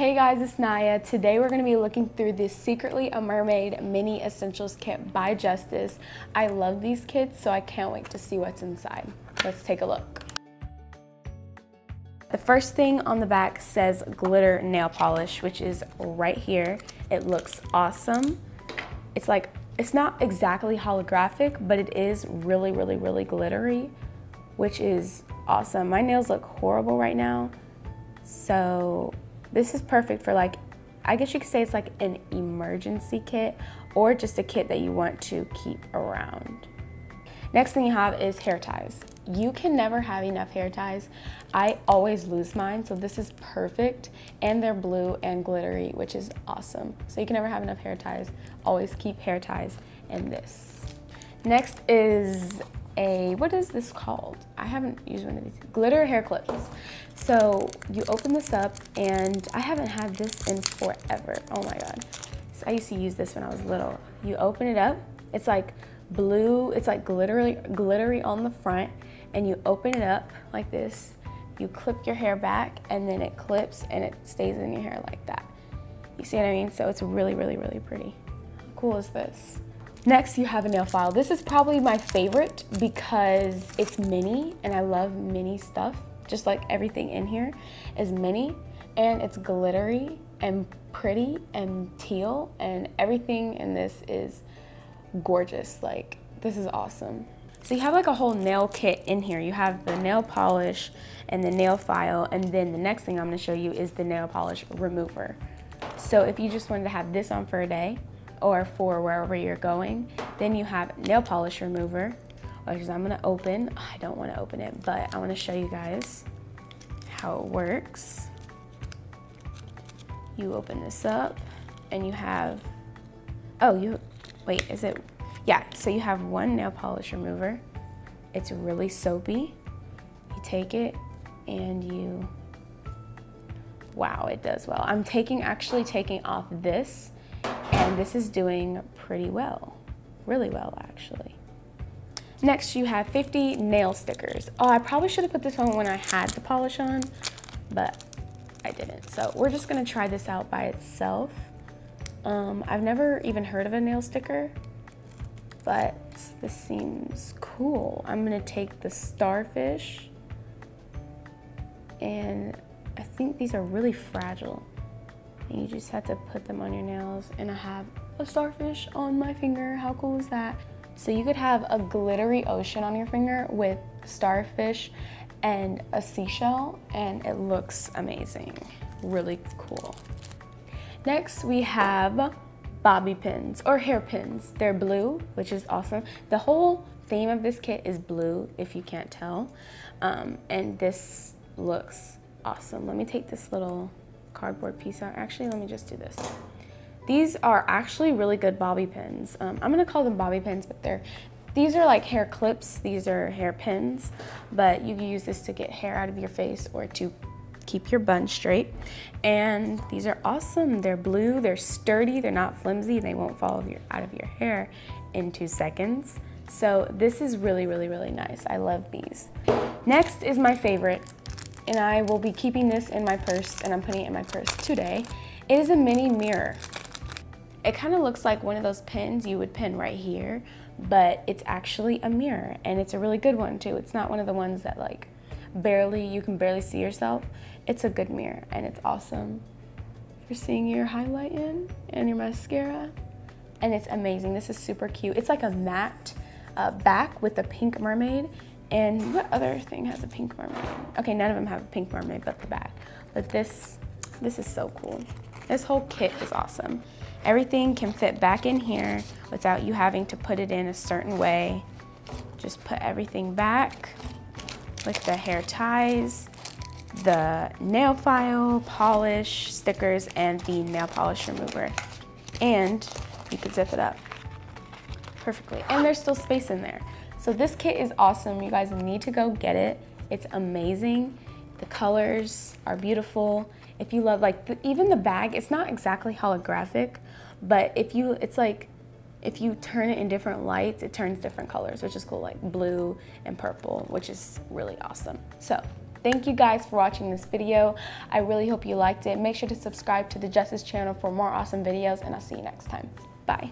Hey guys, it's Naya. Today we're going to be looking through this Secretly a Mermaid Mini Essentials Kit by Justice. I love these kits, so I can't wait to see what's inside. Let's take a look. The first thing on the back says glitter nail polish, which is right here. It looks awesome. It's not exactly holographic, but it is really glittery, which is awesome. My nails look horrible right now, so this is perfect for, like, I guess you could say it's like an emergency kit or just a kit that you want to keep around. Next thing you have is hair ties. You can never have enough hair ties. I always lose mine, so this is perfect. And they're blue and glittery, which is awesome. So you can never have enough hair ties. Always keep hair ties in this. Next is what is this called? I haven't used one of these. Glitter hair clips. So you open this up, and I haven't had this in forever. Oh my God. So I used to use this when I was little. You open it up, it's like blue, it's like glittery on the front, and you open it up like this. You clip your hair back, and then it clips and it stays in your hair like that. You see what I mean? So it's really pretty. How cool is this? Next, you have a nail file. This is probably my favorite because it's mini, and I love mini stuff. Just like everything in here is mini, and it's glittery and pretty and teal, and everything in this is gorgeous. Like, this is awesome. So you have like a whole nail kit in here. You have the nail polish and the nail file, and then the next thing I'm going to show you is the nail polish remover. So if you just wanted to have this on for a day or for wherever you're going, then you have nail polish remover, which I'm going to open. I don't want to open it, but I want to show you guys how it works. You open this up and you have, yeah, so you have one nail polish remover. It's really soapy. You take it and wow, it does well. I'm actually taking off this, and this is doing pretty well. Really well, actually. Next, you have 50 nail stickers. Oh, I probably should have put this on when I had the polish on, but I didn't. So we're just gonna try this out by itself. I've never even heard of a nail sticker, but this seems cool. I'm gonna take the starfish, and I think these are really fragile. And you just have to put them on your nails, and I have a starfish on my finger. How cool is that? So you could have a glittery ocean on your finger with starfish and a seashell, and it looks amazing. Really cool. Next, we have bobby pins or hairpins. They're blue, which is awesome. The whole theme of this kit is blue, if you can't tell. And this looks awesome. Let me take this little cardboard piece out. Actually, let me just do this. These are actually really good bobby pins. I'm gonna call them bobby pins, but these are like hair clips. These are hair pins, but you can use this to get hair out of your face or to keep your bun straight. And these are awesome. They're blue, they're sturdy, they're not flimsy, they won't fall out of your hair in 2 seconds. So this is really nice. I love these. Next is my favorite, and I will be keeping this in my purse, and I'm putting it in my purse today. It is a mini mirror. It kind of looks like one of those pins you would pin right here, but it's actually a mirror, and it's a really good one too. It's not one of the ones that like you can barely see yourself. It's a good mirror, and it's awesome for seeing your highlight in and your mascara, and it's amazing. This is super cute. It's like a matte back with a pink mermaid. And what other thing has a pink mermaid? Okay, none of them have a pink mermaid but the back. But this is so cool. This whole kit is awesome. Everything can fit back in here without you having to put it in a certain way. Just put everything back with the hair ties, the nail file, polish, stickers, and the nail polish remover. And you could zip it up perfectly. And there's still space in there. So this kit is awesome. You guys need to go get it. It's amazing. The colors are beautiful. If you love, like, even the bag, it's not exactly holographic, but if you turn it in different lights, it turns different colors, which is cool, like blue and purple, which is really awesome. So Thank you guys for watching this video. I really hope you liked it. Make sure to subscribe to the Justice channel for more awesome videos, and I'll see you next time. Bye.